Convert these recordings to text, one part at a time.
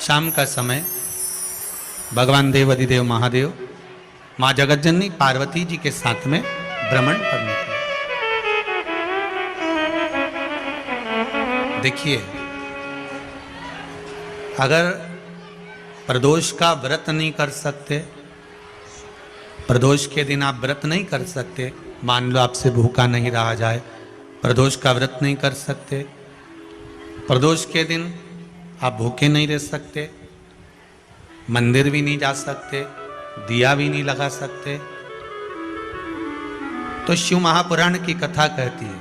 शाम का समय भगवान देव अधिदेव महादेव माँ जगतजननी पार्वती जी के साथ में भ्रमण पर निकले। देखिए, अगर प्रदोष का व्रत नहीं कर सकते, प्रदोष के दिन आप व्रत नहीं कर सकते, मान लो आपसे भूखा नहीं रहा जाए, प्रदोष का व्रत नहीं कर सकते, प्रदोष के दिन आप भूखे नहीं रह सकते, मंदिर भी नहीं जा सकते, दिया भी नहीं लगा सकते, तो शिव महापुराण की कथा कहती है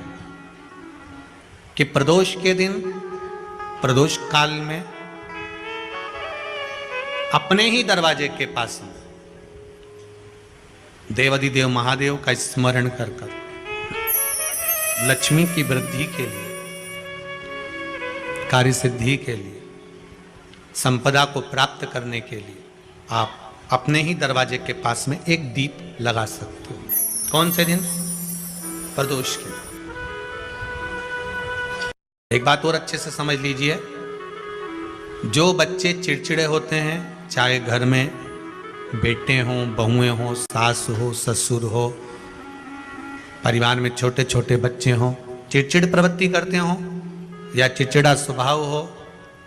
कि प्रदोष के दिन, प्रदोष काल में अपने ही दरवाजे के पास में देवाधिदेव महादेव का स्मरण कर कर लक्ष्मी की वृद्धि के लिए, कार्य सिद्धि के लिए, संपदा को प्राप्त करने के लिए आप अपने ही दरवाजे के पास में एक दीप लगा सकते हो। कौन से दिन? प्रदोष के। एक बात और अच्छे से समझ लीजिए, जो बच्चे चिड़चिड़े होते हैं, चाहे घर में बेटे हों, बहुएं हों, सास हो, ससुर हो, परिवार में छोटे छोटे बच्चे हों, चिड़चिड़ प्रवृत्ति करते हों या चिड़चिड़ा स्वभाव हो,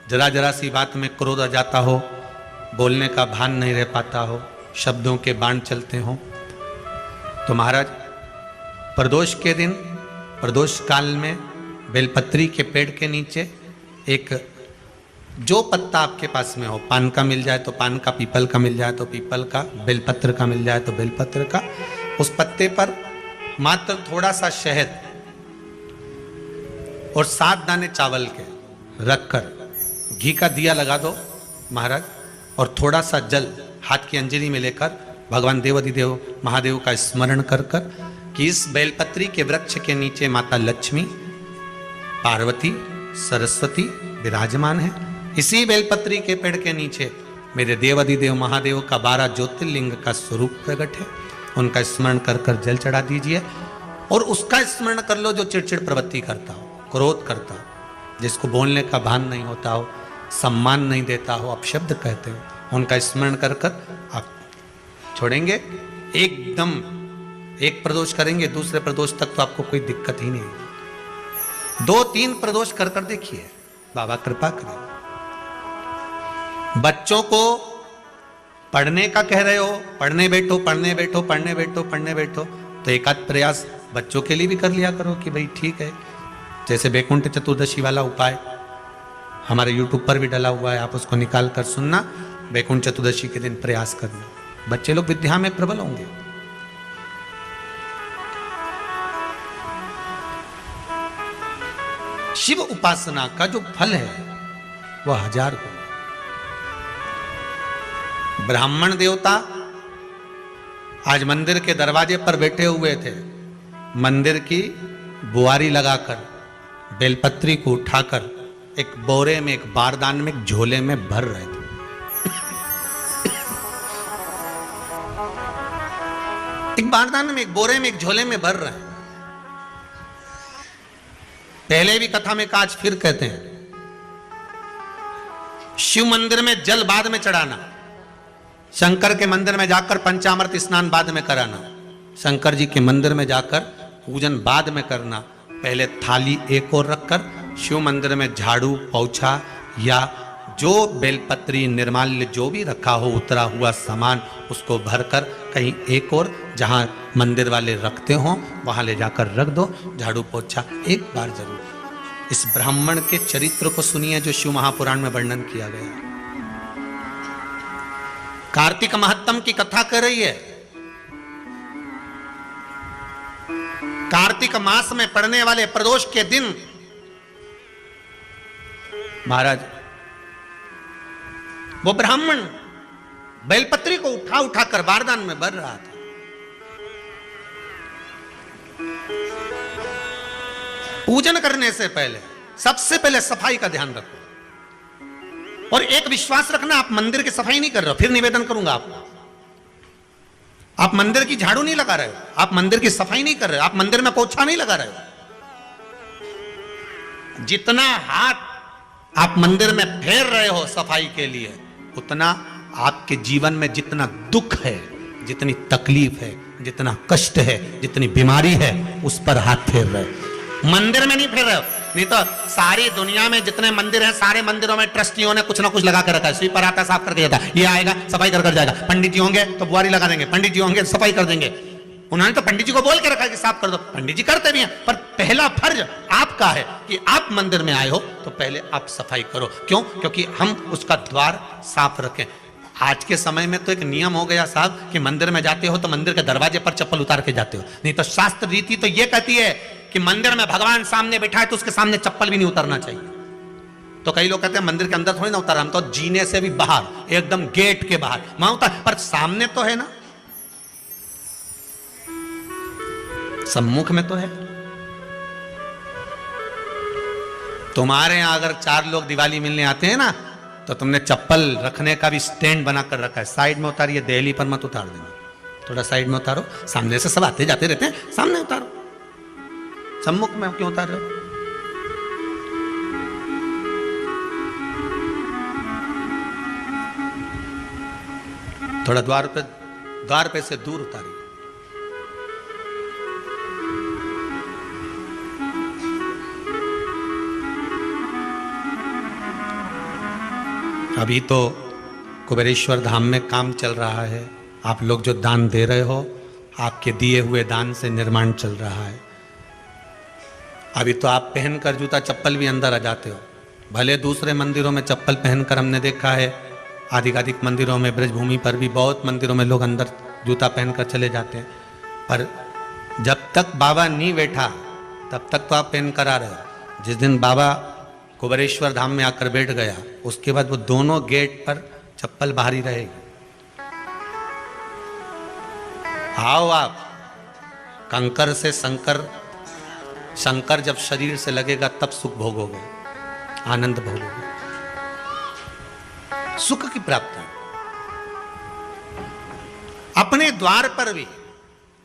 जरा जरा सी बात में क्रोध आ जाता हो, बोलने का भान नहीं रह पाता हो, शब्दों के बाण चलते हों, तो महाराज प्रदोष के दिन, प्रदोष काल में बेलपत्री के पेड़ के नीचे एक, जो पत्ता आपके पास में हो, पान का मिल जाए तो पान का, पीपल का मिल जाए तो पीपल का, बेलपत्र का मिल जाए तो बेलपत्र का, उस पत्ते पर मात्र थोड़ा सा शहद और 7 दाने चावल के रखकर घी का दिया लगा दो महाराज, और थोड़ा सा जल हाथ की अंजलि में लेकर भगवान देवाधिदेव महादेव का स्मरण कर कर कि इस बेलपत्री के वृक्ष के नीचे माता लक्ष्मी, पार्वती, सरस्वती विराजमान है। इसी बेलपत्री के पेड़ के नीचे मेरे देवाधिदेव महादेव का 12 ज्योतिर्लिंग का स्वरूप प्रकट है। उनका स्मरण कर कर जल चढ़ा दीजिए और उसका स्मरण कर लो जो चिड़चिड़ प्रवृत्ति करता हो, क्रोध करता हो, जिसको बोलने का भान नहीं होता हो, सम्मान नहीं देता हो, अपशब्द कहते हो, उनका स्मरण कर कर आप छोड़ेंगे। एकदम एक प्रदोष करेंगे, दूसरे प्रदोष तक तो आपको कोई दिक्कत ही नहीं। 2-3 प्रदोष कर कर देखिए, बाबा कृपा करें। बच्चों को पढ़ने का कह रहे हो, पढ़ने बैठो, पढ़ने बैठो, पढ़ने बैठो, पढ़ने बैठो, तो एक आध प्रयास बच्चों के लिए भी कर लिया करो कि भाई ठीक है। जैसे बैकुंठ चतुर्दशी वाला उपाय हमारे YouTube पर भी डला हुआ है, आप उसको निकाल कर सुनना। बैकुंठ चतुर्दशी के दिन प्रयास करना, बच्चे लोग विद्या में प्रबल होंगे। शिव उपासना का जो फल है वह 1000 गुना। ब्राह्मण देवता आज मंदिर के दरवाजे पर बैठे हुए थे, मंदिर की बुआरी लगाकर बेलपत्री को उठाकर एक बोरे में, एक बारदान में, एक झोले में भर रहे थे। एक बारदान में, एक बोरे में, एक झोले में भर रहे हैं। पहले भी कथा में कहा, आज फिर कहते हैं, शिव मंदिर में जल बाद में चढ़ाना, शंकर के मंदिर में जाकर पंचामृत स्नान बाद में कराना, शंकर जी के मंदिर में जाकर पूजन बाद में करना। पहले थाली एक और रखकर शिव मंदिर में झाड़ू, पोछा या जो बेलपत्री, निर्माल्य जो भी रखा हो, उतरा हुआ सामान, उसको भरकर कहीं एक और जहां मंदिर वाले रखते हो वहां ले जाकर रख दो। झाड़ू पोछा एक बार जरूर। इस ब्राह्मण के चरित्र को सुनिए जो शिव महापुराण में वर्णन किया गया। कार्तिक महत्तम की कथा कर रही है। कार्तिक मास में पड़ने वाले प्रदोष के दिन महाराज वो ब्राह्मण बेलपत्री को उठा उठाकर बारदान में भर रहा था। पूजन करने से पहले सबसे पहले सफाई का ध्यान रखो और एक विश्वास रखना, आप मंदिर की सफाई नहीं कर रहे हो, फिर निवेदन करूंगा आपको। आप मंदिर की झाड़ू नहीं लगा रहे हो, आप मंदिर की सफाई नहीं कर रहे हो, आप मंदिर में पोछा नहीं लगा रहे हो। जितना हाथ आप मंदिर में फेर रहे हो सफाई के लिए, उतना आपके जीवन में जितना दुख है, जितनी तकलीफ है, जितना कष्ट है, जितनी बीमारी है, उस पर हाथ फेर रहे हो। मंदिर में नहीं फेर रहे हो। नहीं तो सारी दुनिया में जितने मंदिर हैं, सारे मंदिरों में ट्रस्टियों ने कुछ ना कुछ लगा कर रखा है। स्वीपर आता है, साफ करके जाता है, ये आएगा सफाई कर जाएगा, पंडित जी होंगे तो बुआरी लगा देंगे, पंडित जी होंगे सफाई कर देंगे। उन्होंने तो पंडित जी को बोल के रखा कि साफ कर दो, पंडित जी करते भी हैं, पर पहला फर्ज आपका है कि आप मंदिर में आए हो तो पहले आप सफाई करो। क्यों? क्योंकि हम उसका द्वार साफ रखें। आज के समय में तो एक नियम हो गया साहब कि मंदिर में जाते हो तो मंदिर के दरवाजे पर चप्पल उतार के जाते हो, नहीं तो शास्त्र रीति तो यह कहती है कि मंदिर में भगवान सामने बैठा है तो उसके सामने चप्पल भी नहीं उतारना चाहिए। तो कई लोग कहते हैं मंदिर के अंदर थोड़ी ना उतार, हम तो जीने से भी बाहर, एकदम गेट के बाहर वहां उतार, पर सामने तो है ना, सम्मुख में तो है। तुम्हारे यहां अगर 4 लोग दिवाली मिलने आते हैं ना, तो तुमने चप्पल रखने का भी स्टैंड बनाकर रखा है, साइड में उतारिए, दहली पर मत उतार देना, थोड़ा साइड में उतारो। सामने से सब आते जाते रहते हैं, सामने उतारो, सम्मुख में क्यों उतार रहे हो? थोड़ा द्वार पे से दूर उतारिए। अभी तो कुबेरेश्वर धाम में काम चल रहा है, आप लोग जो दान दे रहे हो, आपके दिए हुए दान से निर्माण चल रहा है। अभी तो आप पहनकर जूता चप्पल भी अंदर आ जाते हो, भले दूसरे मंदिरों में चप्पल पहनकर हमने देखा है, आधिकाधिक मंदिरों में, ब्रजभूमि पर भी बहुत मंदिरों में लोग अंदर जूता पहनकर चले जाते हैं, पर जब तक बाबा नहीं बैठा तब तक तो आप पहनकर आ रहे हो। जिस दिन बाबा कुबेरेश्वर धाम में आकर बैठ गया, उसके बाद वो दोनों गेट पर चप्पल बाहरी रहेगी। आओ आप, कंकर से शंकर जब शरीर से लगेगा तब सुख भोगोगे, आनंद भोगोगे, सुख की प्राप्ति। अपने द्वार पर भी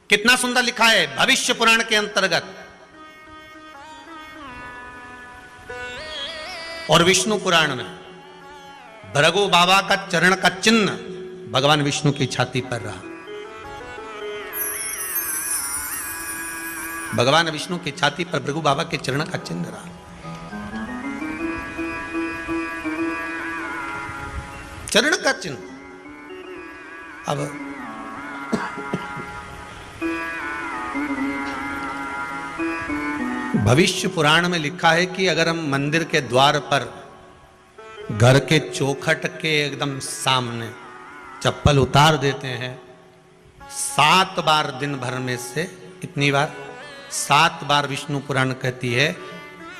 कितना सुंदर लिखा है भविष्य पुराण के अंतर्गत, और विष्णु पुराण में भृगु बाबा का चरण का चिन्ह भगवान विष्णु की छाती पर रहा। भगवान विष्णु की छाती पर भृगु बाबा के चरण का चिन्ह रहा। चरण का चिन्ह। अब भविष्य पुराण में लिखा है कि अगर हम मंदिर के द्वार पर घर के चौखट के एकदम सामने चप्पल उतार देते हैं, 7 बार दिन भर में से, कितनी बार? 7 बार विष्णु पुराण कहती है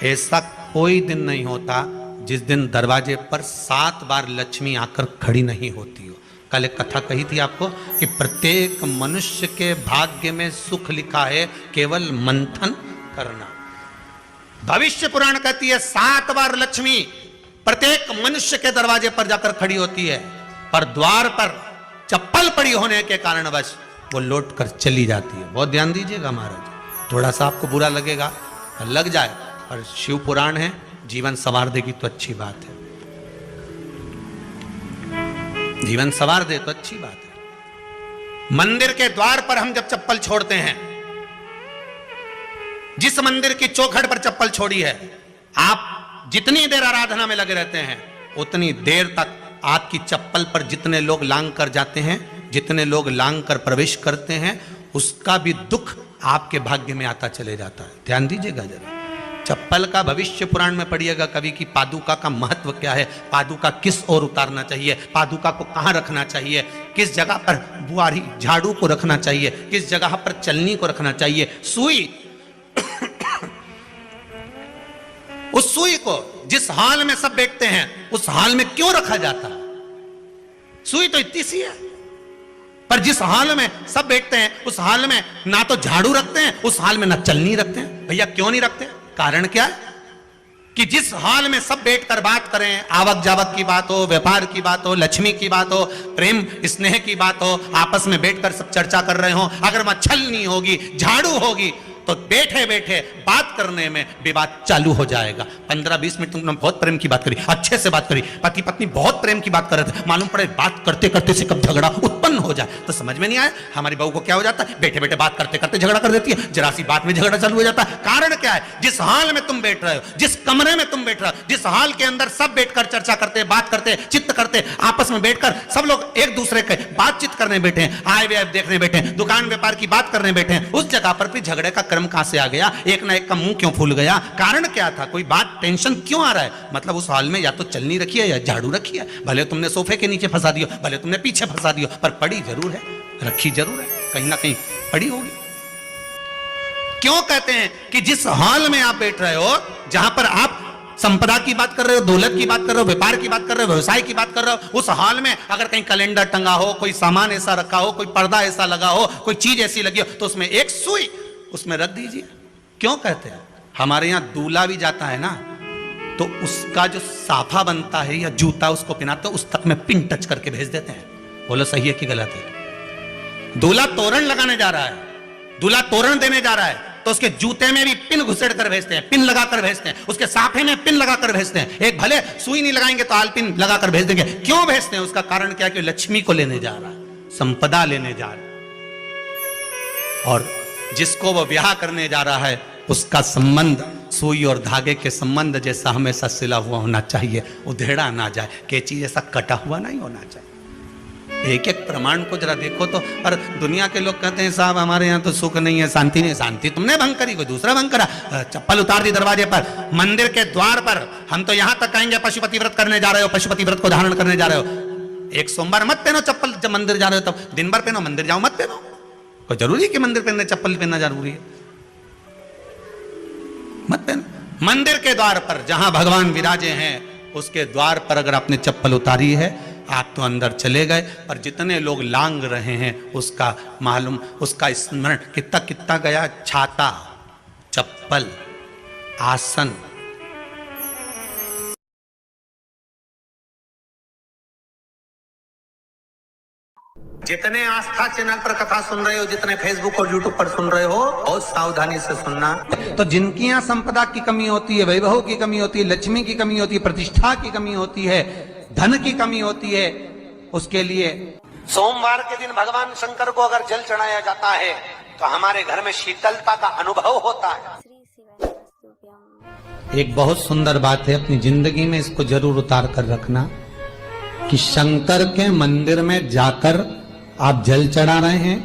ऐसा कोई दिन नहीं होता जिस दिन दरवाजे पर 7 बार लक्ष्मी आकर खड़ी नहीं होती हो। कल एक कथा कही थी आपको कि प्रत्येक मनुष्य के भाग्य में सुख लिखा है, केवल मंथन करना। भविष्य पुराण कहती है 7 बार लक्ष्मी प्रत्येक मनुष्य के दरवाजे पर जाकर खड़ी होती है, पर द्वार पर चप्पल पड़ी होने के कारणवश वो लौट कर चली जाती है। बहुत ध्यान दीजिएगा महाराज, थोड़ा सा आपको बुरा लगेगा, लग जाए, पर शिव पुराण है, जीवन संवार देगी तो अच्छी बात है, जीवन संवार दे तो अच्छी बात है। मंदिर के द्वार पर हम जब चप्पल छोड़ते हैं, जिस मंदिर की चौखट पर चप्पल छोड़ी है, आप जितनी देर आराधना में लगे रहते हैं उतनी देर तक आपकी चप्पल पर जितने लोग लांग कर जाते हैं, जितने लोग लांग कर प्रवेश करते हैं, उसका भी दुख आपके भाग्य में आता चले जाता है। ध्यान दीजिएगा जरा। चप्पल का भविष्य पुराण में पढ़िएगा कभी कि पादुका का महत्व क्या है, पादुका किस ओर उतारना चाहिए, पादुका को कहाँ रखना चाहिए, किस जगह पर बुआरी झाड़ू को रखना चाहिए, किस जगह पर चलनी को रखना चाहिए, सुई उस सुई को जिस हाल में सब बैठते हैं उस हाल में क्यों रखा जाता है? सुई तो इतनी सी है, पर जिस हाल में सब बैठते हैं उस हाल में ना तो झाड़ू रखते हैं, उस हाल में ना चलनी रखते हैं। भैया क्यों नहीं रखते? कारण क्या है कि जिस हाल में सब बैठकर बात करें, आवक जावक की बात हो, व्यापार की बात हो, लक्ष्मी की बात हो, प्रेम स्नेह की बात हो, आपस में बैठकर सब चर्चा कर रहे हो, अगर वहां छलनी होगी, झाड़ू होगी, तो बैठे बैठे बात करने में विवाद चालू हो जाएगा। 15-20 मिनट तुमने बहुत प्रेम की बात करी, अच्छे से बात करी, पति पत्नी बहुत प्रेम की बात कर रहे थे, मालूम पड़े बात करते करते से कब झगड़ा उत्पन्न हो जाए तो समझ में नहीं आया। हमारी बहू को क्या हो जाता है, बैठे बैठे बात करते करते झगड़ा कर देती है, जरा सी बात में झगड़ा चालू हो जाता है। कारण क्या है, जिस हाल में तुम बैठ रहे हो, जिस कमरे में तुम बैठ रहे हो, जिस हाल के अंदर सब बैठकर चर्चा करते, बात करते, चित्त करते, आपस में बैठकर सब लोग एक दूसरे के बातचीत करने बैठे हैं, आय व्यय देखने बैठे हैं, दुकान व्यापार की बात करने बैठे हैं, उस जगह पर भी झगड़े का क्रम कहां से आ गया, एक ना एक का मुंह क्यों फूल गया, कारण क्या था, कोई बात टेंशन क्यों आ रहा है, मतलब उस हाल में या तो चलनी रखी है या झाड़ू रखी है, भले तुमने सोफे के नीचे फंसा दियो, भले तुमने पीछे फंसा दियो, पर पड़ी जरूर है, रखी जरूर है, कहीं ना कहीं पड़ी होगी। क्यों कहते हैं कि जिस हाल में आप बैठ रहे हो, जहां पर आप संपदा की बात कर रहे हो, दौलत की बात कर रहे हो, व्यापार की बात कर रहे हो, व्यवसाय की बात कर रहे हो, उस हाल में अगर कहीं कैलेंडर टंगा हो, कोई सामान ऐसा रखा हो, कोई पर्दा ऐसा लगा हो, कोई चीज ऐसी लगी हो, तो उसमें एक सुई उसमें रख दीजिए। क्यों कहते हैं, हमारे यहां दूल्हा भी जाता है ना, तो उसका जो साफा बनता है या जूता उसको पहनाते हो, उस तक में पिन टच करके भेज देते हैं। बोलो सही है कि गलत है? दूल्हा तोरण लगाने जा रहा है, दूल्हा तोरण देने जा रहा है, तो उसके जूते में भी पिन घुसेड़ कर भेजते हैं, पिन लगाकर भेजते हैं, उसके साफे में पिन लगाकर भेजते हैं। एक भले सुई नहीं लगाएंगे तो आलपिन लगाकर भेज देंगे। क्यों भेजते हैं, उसका कारण क्या है कि लक्ष्मी को लेने जा रहा है, संपदा लेने जा रहा है, और जिसको वो ब्याह करने जा रहा है उसका संबंध सुई और धागे के संबंध जैसा हमेशा सिला हुआ होना चाहिए, उधेड़ा ना जाए, कैची जैसा कटा हुआ नहीं होना चाहिए। एक एक प्रमाण को जरा देखो तो। पर दुनिया के लोग कहते हैं साहब हमारे यहाँ तो सुख नहीं है, शांति नहीं। शांति तुमने भंग करी, कोई दूसरा भंग करा। चप्पल उतार दी दरवाजे पर, मंदिर के द्वार पर। हम तो यहाँ तक कहेंगे पशुपति व्रत करने जा रहे हो, पशुपति व्रत को धारण करने जा रहे हो, एक सोमवार मत पहनो चप्पल, जब मंदिर जा रहे हो तब दिन भर पहनो, मंदिर जाओ मत पहनो। कोई जरूरी है कि मंदिर पहनने चप्पल पहनना जरूरी है? मत पहनो। मंदिर के द्वार पर जहां भगवान विराजे हैं उसके द्वार पर अगर आपने चप्पल उतारी है, आप तो अंदर चले गए, पर जितने लोग लांग रहे हैं उसका मालूम, उसका स्मरण कितना कितना गया। छाता, चप्पल, आसन, जितने आस्था चैनल पर कथा सुन रहे हो, जितने फेसबुक और यूट्यूब पर सुन रहे हो, बहुत सावधानी से सुनना। तो जिनकी यहाँ संपदा की कमी होती है, वैभव की कमी होती है, लक्ष्मी की कमी होती है, प्रतिष्ठा की कमी होती है, धन की कमी होती है, उसके लिए सोमवार के दिन भगवान शंकर को अगर जल चढ़ाया जाता है तो हमारे घर में शीतलता का अनुभव होता है। एक बहुत सुंदर बात है, अपनी जिंदगी में इसको जरूर उतार कर रखना कि शंकर के मंदिर में जाकर आप जल चढ़ा रहे हैं,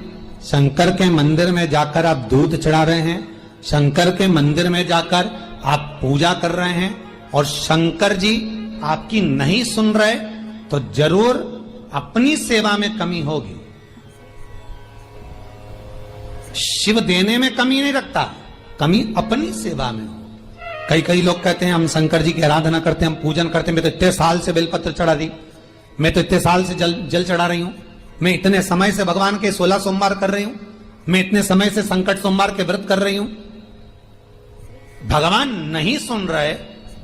शंकर के मंदिर में जाकर आप दूध चढ़ा रहे हैं, शंकर के मंदिर में जाकर आप पूजा कर रहे हैं, और शंकर जी आपकी नहीं सुन रहे तो जरूर अपनी सेवा में कमी होगी। शिव देने में कमी नहीं रखता, कमी अपनी सेवा में। कई लोग कहते हैं हम शंकर जी की आराधना करते हैं, हम पूजन करते हैं, मैं तो इतने साल से बेलपत्र चढ़ा दी, मैं तो इतने साल से जल चढ़ा रही हूं, मैं इतने समय से भगवान के 16 सोमवार कर रही हूं, मैं इतने समय से संकट सोमवार के व्रत कर रही हूं। भगवान नहीं सुन रहे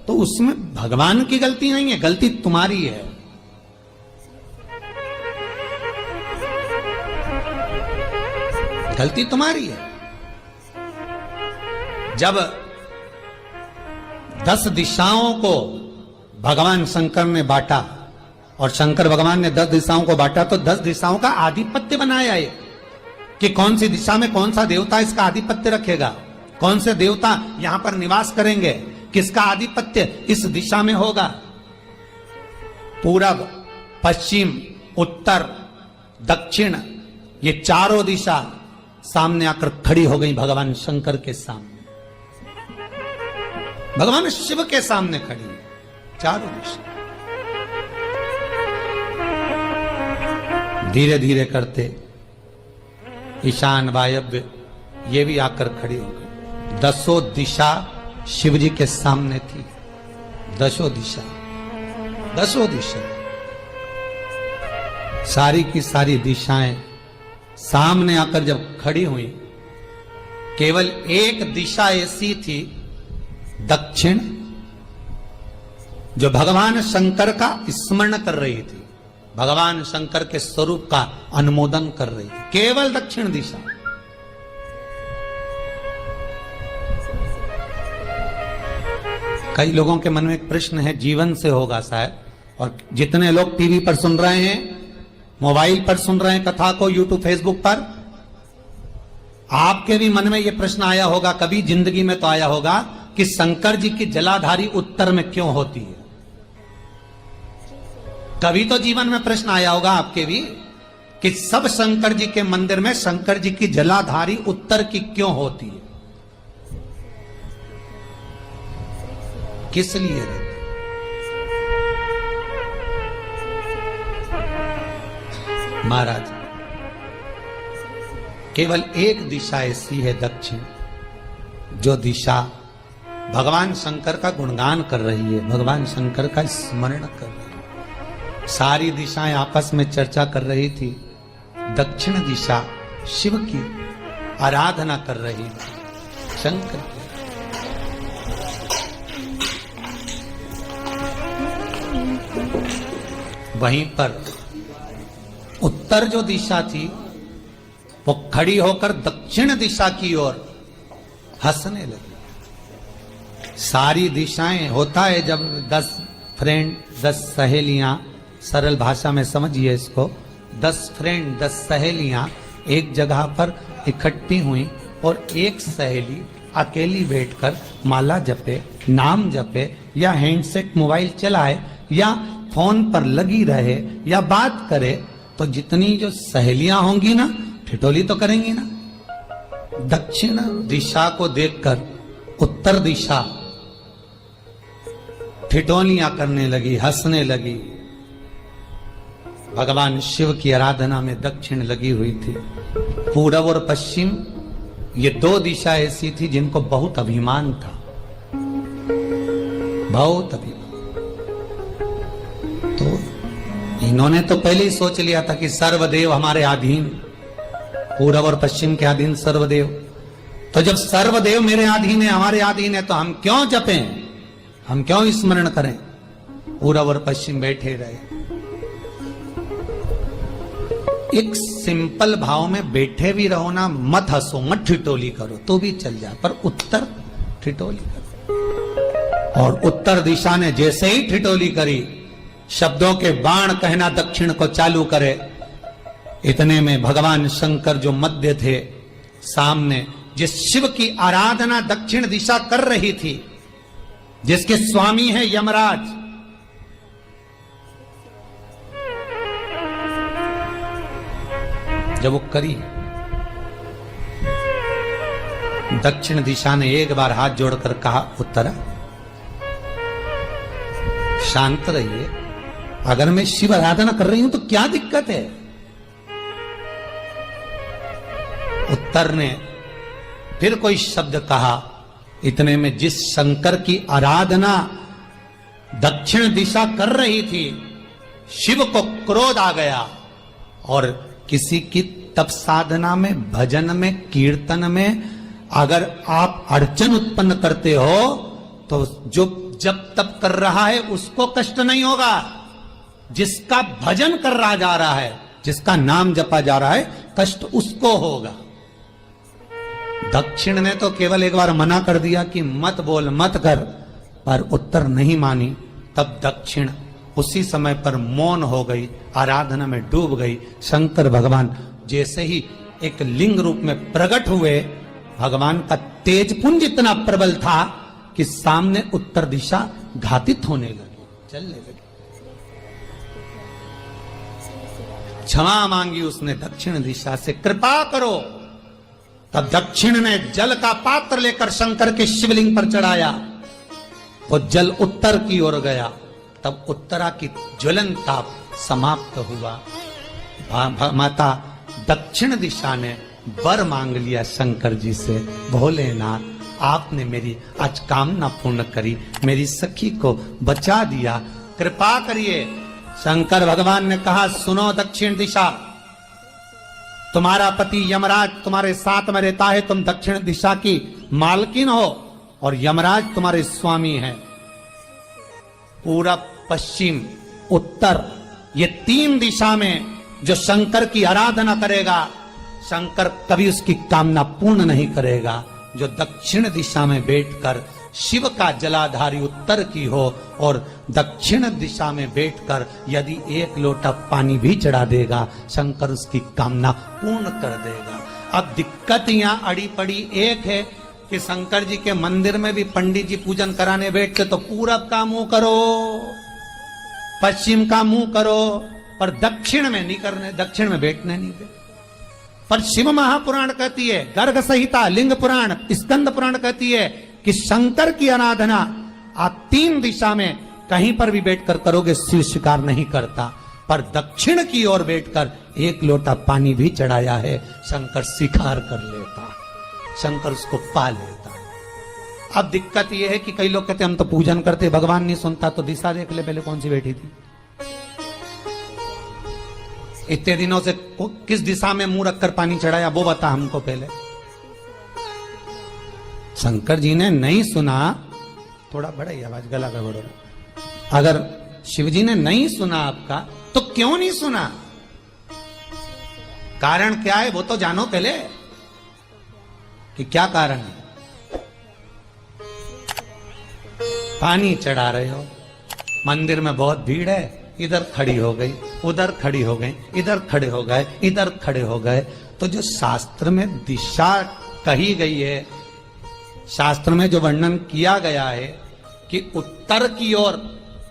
तो उसमें भगवान की गलती नहीं है, गलती तुम्हारी है। गलती तुम्हारी है। जब 10 दिशाओं को भगवान शंकर ने बांटा, और शंकर भगवान ने 10 दिशाओं को बांटा, तो 10 दिशाओं का आधिपत्य बनाया है कि कौन सी दिशा में कौन सा देवता इसका आधिपत्य रखेगा, कौन से देवता यहां पर निवास करेंगे, किसका आधिपत्य इस दिशा में होगा। पूरब, पश्चिम, उत्तर, दक्षिण, ये चारों दिशा सामने आकर खड़ी हो गई भगवान शंकर के सामने, भगवान शिव के सामने खड़ी, चारों दिशा। धीरे धीरे करते ईशान, वायव्य, ये भी आकर खड़ी हो गई। 10 दिशा शिव जी के सामने थी, 10 दिशा, 10 दिशा, सारी की सारी दिशाएं सामने आकर जब खड़ी हुई, केवल एक दिशा ऐसी थी, दक्षिण, जो भगवान शंकर का स्मरण कर रही थी, भगवान शंकर के स्वरूप का अनुमोदन कर रही थी, केवल दक्षिण दिशा। कई लोगों के मन में एक प्रश्न है, जीवन से होगा शायद, और जितने लोग टीवी पर सुन रहे हैं, मोबाइल पर सुन रहे हैं कथा को, यूट्यूब फेसबुक पर, आपके भी मन में यह प्रश्न आया होगा, कभी जिंदगी में तो आया होगा कि शंकर जी की जलाधारी उत्तर में क्यों होती है। कभी तो जीवन में प्रश्न आया होगा आपके भी कि सब शंकर जी के मंदिर में शंकर जी की जलाधारी उत्तर की क्यों होती है, किस लिए रहती? महाराज, केवल एक दिशा ऐसी है दक्षिण, जो दिशा भगवान शंकर का गुणगान कर रही है, भगवान शंकर का स्मरण कर रही है। सारी दिशाएं आपस में चर्चा कर रही थी, दक्षिण दिशा शिव की आराधना कर रही थी, शंकर की। वहीं पर उत्तर जो दिशा थी वो खड़ी होकर दक्षिण दिशा की ओर हंसने लगी। सारी दिशाएं, होता है जब 10 फ्रेंड 10 सहेलियां, सरल भाषा में समझिए इसको, 10 फ्रेंड 10 सहेलियां एक जगह पर इकट्ठी हुई और एक सहेली अकेली बैठकर माला जपे, नाम जपे, या हैंडसेट मोबाइल चलाए, या फोन पर लगी रहे, या बात करे, तो जितनी जो सहेलियां होंगी ना, ठिठोली तो करेंगी ना। दक्षिण दिशा को देखकर उत्तर दिशा ठिठोलियां करने लगी, हंसने लगी। भगवान शिव की आराधना में दक्षिण लगी हुई थी। पूरब और पश्चिम, ये 2 दिशा ऐसी थी जिनको बहुत अभिमान था, बहुत अभिमान। तो इन्होंने तो पहले ही सोच लिया था कि सर्वदेव हमारे अधीन, पूरब और पश्चिम के अधीन सर्वदेव। तो जब सर्वदेव मेरे अधीन है, हमारे अधीन है, तो हम क्यों जपें, हम क्यों स्मरण करें। पूरब और पश्चिम बैठे रहे, एक सिंपल भाव में बैठे भी रहो ना, मत हंसो, मत ठिठोली करो तो भी चल जाए, पर उत्तर ठिठोली करो। और उत्तर दिशा ने जैसे ही ठिठोली करी, शब्दों के बाण कहना दक्षिण को चालू करे, इतने में भगवान शंकर जो मध्य थे, सामने जिस शिव की आराधना दक्षिण दिशा कर रही थी, जिसके स्वामी है यमराज, जब वो करी, दक्षिण दिशा ने एक बार हाथ जोड़कर कहा, उत्तरा शांत रहिए, अगर मैं शिव आराधना कर रही हूं तो क्या दिक्कत है। उत्तर ने फिर कोई शब्द कहा, इतने में जिस शंकर की आराधना दक्षिण दिशा कर रही थी, शिव को क्रोध आ गया, और किसी की तप साधना में, भजन में, कीर्तन में अगर आप अड़चन उत्पन्न करते हो, तो जो जब तप कर रहा है उसको कष्ट नहीं होगा, जिसका भजन कर रहा जा रहा है, जिसका नाम जपा जा रहा है, कष्ट उसको होगा। दक्षिण ने तो केवल एक बार मना कर दिया कि मत बोल, मत कर, पर उत्तर नहीं मानी। तब दक्षिण उसी समय पर मौन हो गई, आराधना में डूब गई। शंकर भगवान जैसे ही एक लिंग रूप में प्रकट हुए, भगवान का तेज पुंज इतना प्रबल था कि सामने उत्तर दिशा घातित होने लगी, चलने लगी। क्षमा मांगी उसने दक्षिण दिशा से, कृपा करो। तब दक्षिण ने जल का पात्र लेकर शंकर के शिवलिंग पर चढ़ाया, वो जल उत्तर की ओर गया। तब उत्तरा की ज्वलन ताप समाप्त हुआ। माता दक्षिण दिशा ने वर मांग लिया शंकर जी से, भोलेनाथ आपने मेरी आज कामना पूर्ण करी, मेरी सखी को बचा दिया, कृपा करिए। शंकर भगवान ने कहा, सुनो दक्षिण दिशा, तुम्हारा पति यमराज तुम्हारे साथ में रहता है, तुम दक्षिण दिशा की मालकिन हो और यमराज तुम्हारे स्वामी हैं। पूरब, पश्चिम, उत्तर, ये 3 दिशा में जो शंकर की आराधना करेगा, शंकर कभी उसकी कामना पूर्ण नहीं करेगा। जो दक्षिण दिशा में बैठकर शिव का जलाधारी उत्तर की हो और दक्षिण दिशा में बैठकर यदि एक लोटा पानी भी चढ़ा देगा, शंकर उसकी कामना पूर्ण कर देगा। अब दिक्कत यहां अड़ी पड़ी एक है कि शंकर जी के मंदिर में भी पंडित जी पूजन कराने बैठते तो पूरब का मुंह करो, पश्चिम का मुंह करो, पर दक्षिण में नहीं करने, दक्षिण में बैठने नहीं दे। पर शिव महापुराण कहती है, गर्ग संहिता, लिंग पुराण, स्कंद पुराण कहती है कि शंकर की आराधना आप 3 दिशा में कहीं पर भी बैठकर करोगे, शिव स्वीकार नहीं करता। पर दक्षिण की ओर बैठकर एक लोटा पानी भी चढ़ाया है, शंकर स्वीकार कर लेता, शंकर उसको पा लेता। अब दिक्कत यह है कि कई लोग कहते हम तो पूजन करते, भगवान नहीं सुनता, तो दिशा देख ले पहले कौन सी बैठी थी, इतने दिनों से किस दिशा में मुंह रखकर पानी चढ़ाया, वो बता हमको पहले। शंकर जी ने नहीं सुना, थोड़ा बढ़ाई आवाज, गला का बढ़ो। अगर शिव जी ने नहीं सुना आपका, तो क्यों नहीं सुना, कारण क्या है वो तो जानो पहले कि क्या कारण है। पानी चढ़ा रहे हो, मंदिर में बहुत भीड़ है, इधर खड़ी हो गई, उधर खड़ी हो गई, इधर खड़े हो गए, इधर खड़े हो गए, तो जो शास्त्र में दिशा कही गई है, शास्त्र में जो वर्णन किया गया है कि उत्तर की ओर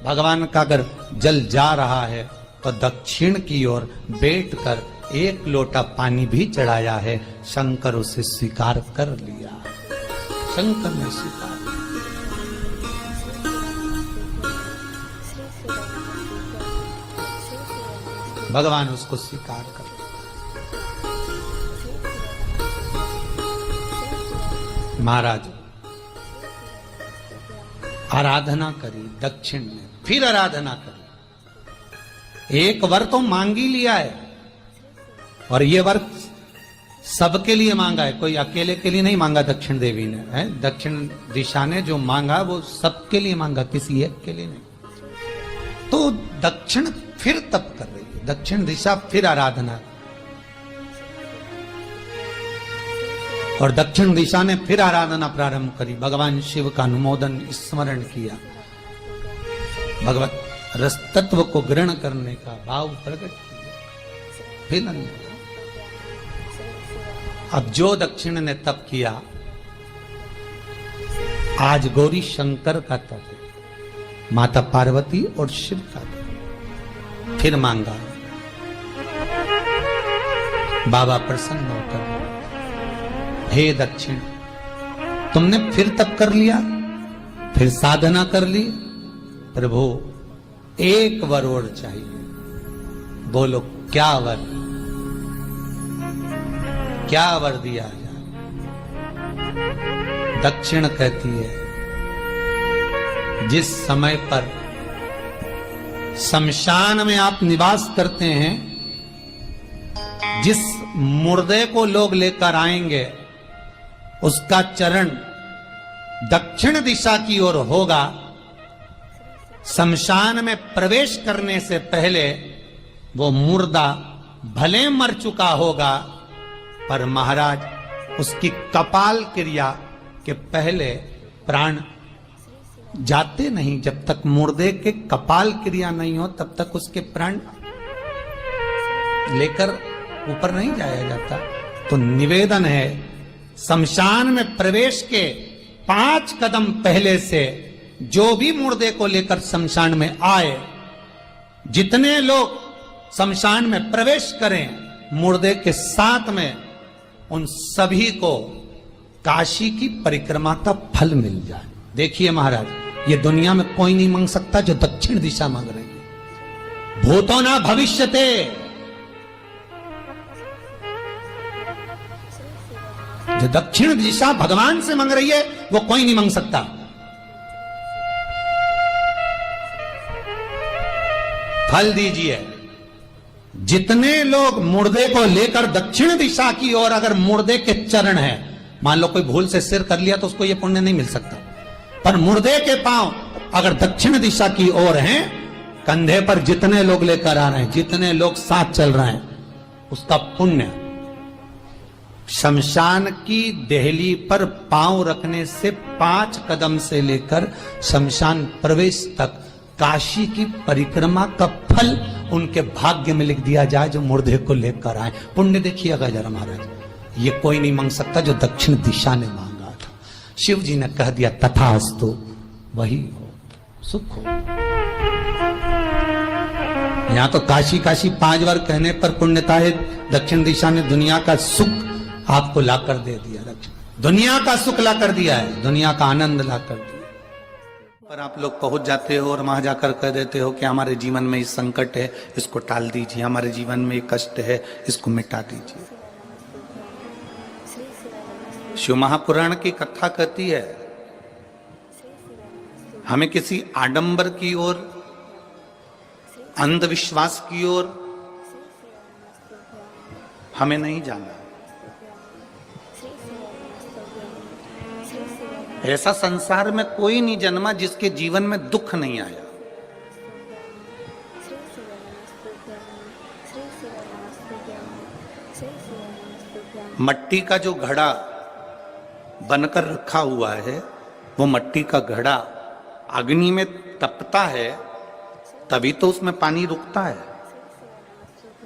भगवान का अगर जल जा रहा है तो दक्षिण की ओर बैठकर एक लोटा पानी भी चढ़ाया है, शंकर उसे स्वीकार कर लिया, शंकर ने स्वीकार। भगवान उसको स्वीकार कर। महाराज आराधना करी दक्षिण में, फिर आराधना करी, एक वर तो मांग ही लिया है, और ये वर सबके लिए मांगा है, कोई अकेले के लिए नहीं मांगा दक्षिण देवी ने, है दक्षिण दिशा ने जो मांगा वो सबके लिए मांगा, किसी एक के लिए नहीं। तो दक्षिण फिर तप कर रही है, दक्षिण दिशा फिर आराधना, और दक्षिण दिशा ने फिर आराधना प्रारंभ करी, भगवान शिव का अनुमोदन स्मरण किया, भगवत रस तत्व को ग्रहण करने का भाव प्रकट किया, फिर अब जो दक्षिण ने तप किया, आज गौरी शंकर का तप है, माता पार्वती और शिव का तप। फिर मांगा, बाबा प्रसन्न होकर, हे दक्षिण तुमने फिर तप कर लिया, फिर साधना कर ली, प्रभु एक वर और चाहिए, बोलो क्या वर, क्या वर दिया जाए। दक्षिण कहती है, जिस समय पर शमशान में आप निवास करते हैं, जिस मुर्दे को लोग लेकर आएंगे उसका चरण दक्षिण दिशा की ओर होगा, शमशान में प्रवेश करने से पहले वो मुर्दा भले मर चुका होगा, पर महाराज उसकी कपाल क्रिया के पहले प्राण जाते नहीं, जब तक मुर्दे के कपाल क्रिया नहीं हो तब तक उसके प्राण लेकर ऊपर नहीं जाया जाता। तो निवेदन है, शमशान में प्रवेश के 5 कदम पहले से जो भी मुर्दे को लेकर शमशान में आए, जितने लोग शमशान में प्रवेश करें मुर्दे के साथ में, उन सभी को काशी की परिक्रमा का फल मिल जाए। देखिए महाराज, ये दुनिया में कोई नहीं मांग सकता जो दक्षिण दिशा मांग रही है। भूतो ना भविष्यते, जो दक्षिण दिशा भगवान से मांग रही है वो कोई नहीं मांग सकता। फल दीजिए। जितने लोग मुर्दे को लेकर दक्षिण दिशा की ओर, अगर मुर्दे के चरण है, मान लो कोई भूल से सिर कर लिया तो उसको ये पुण्य नहीं मिल सकता, पर मुर्दे के पांव अगर दक्षिण दिशा की ओर हैं, कंधे पर जितने लोग लेकर आ रहे हैं, जितने लोग साथ चल रहे हैं, उसका पुण्य शमशान की देहली पर पांव रखने से 5 कदम से लेकर शमशान प्रवेश तक काशी की परिक्रमा का फल उनके भाग्य में लिख दिया जाए जो मुर्दे को लेकर आए। पुण्य देखिएगा जरा महाराज, ये कोई नहीं मांग सकता जो दक्षिण दिशा ने मांगा था। शिव जी ने कह दिया तथास्तु, वही हो, सुख हो। यहां तो काशी काशी 5 बार कहने पर पुण्यता है, दक्षिण दिशा ने दुनिया का सुख आपको लाकर दे दिया। दुनिया का सुख लाकर दिया है, दुनिया का आनंद लाकर दिया। पर आप लोग पहुंच जाते हो और वहां जाकर कह देते हो कि हमारे जीवन में इस संकट है, इसको टाल दीजिए, हमारे जीवन में कष्ट है, इसको मिटा दीजिए। शिव महापुराण की कथा कहती है हमें किसी आडंबर की ओर, अंधविश्वास की ओर हमें नहीं जाना। ऐसा संसार में कोई नहीं जन्मा जिसके जीवन में दुख नहीं आया। मट्टी का जो घड़ा बनकर रखा हुआ है, वो मट्टी का घड़ा अग्नि में तपता है तभी तो उसमें पानी रुकता है।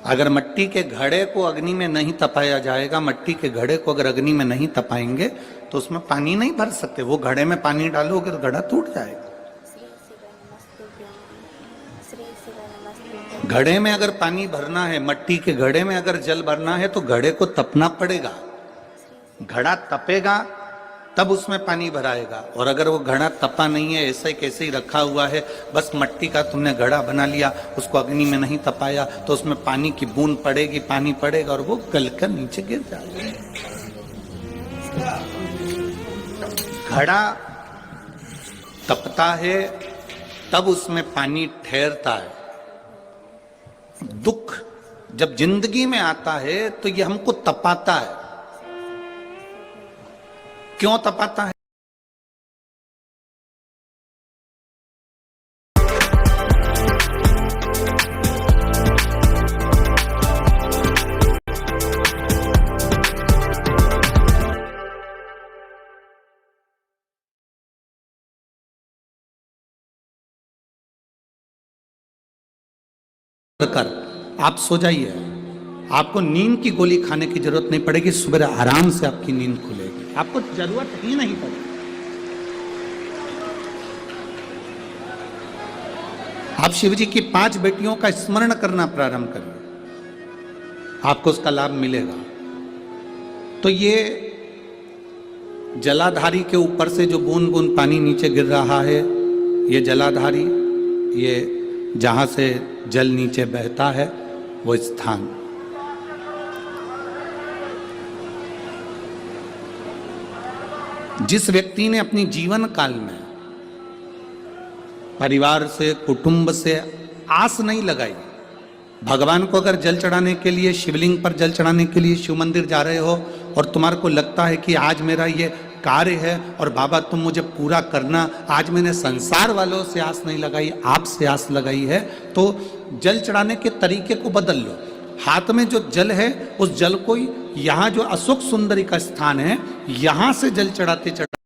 अगर मट्टी के घड़े को अग्नि में नहीं तपाया जाएगा, मट्टी के घड़े को अगर अग्नि में नहीं तपाएंगे तो उसमें पानी नहीं भर सकते। वो घड़े में पानी डालोगे तो घड़ा टूट जाएगा। घड़े में अगर पानी भरना है, मट्टी के घड़े में अगर जल भरना है तो घड़े को तपना पड़ेगा। घड़ा तपेगा तब उसमें पानी भराएगा। और अगर वो घड़ा तपा नहीं है, ऐसे कैसे ही रखा हुआ है, बस मट्टी का तुमने घड़ा बना लिया, उसको अग्नि में नहीं तपाया, तो उसमें पानी की बूंद पड़ेगी, पानी पड़ेगा और वो गलकर नीचे गिर जाएगा। घड़ा तपता है तब उसमें पानी ठहरता है। दुख जब जिंदगी में आता है तो ये हमको तपाता है। क्यों तपाता है? कर आप सो जाइए, आपको नींद की गोली खाने की जरूरत नहीं पड़ेगी। सुबह आराम से आपकी नींद खुलेगी, आपको जरूरत ही नहीं पड़ेगी। आप शिव जी की 5 बेटियों का स्मरण करना प्रारंभ करिए, आपको उसका लाभ मिलेगा। तो ये जलाधारी के ऊपर से जो बूंद बूंद पानी नीचे गिर रहा है, ये जलाधारी, ये जहां से जल नीचे बहता है वो स्थान, जिस व्यक्ति ने अपनी जीवन काल में परिवार से, कुटुंब से आस नहीं लगाई, भगवान को अगर जल चढ़ाने के लिए, शिवलिंग पर जल चढ़ाने के लिए शिव मंदिर जा रहे हो और तुम्हारे को लगता है कि आज मेरा ये कार्य है और बाबा तुम मुझे पूरा करना, आज मैंने संसार वालों से आस नहीं लगाई, आपसे आस लगाई है, तो जल चढ़ाने के तरीके को बदल लो। हाथ में जो जल है उस जल को, यहाँ जो अशोक सुंदरी का स्थान है, यहां से जल चढ़ाते चढ़ाते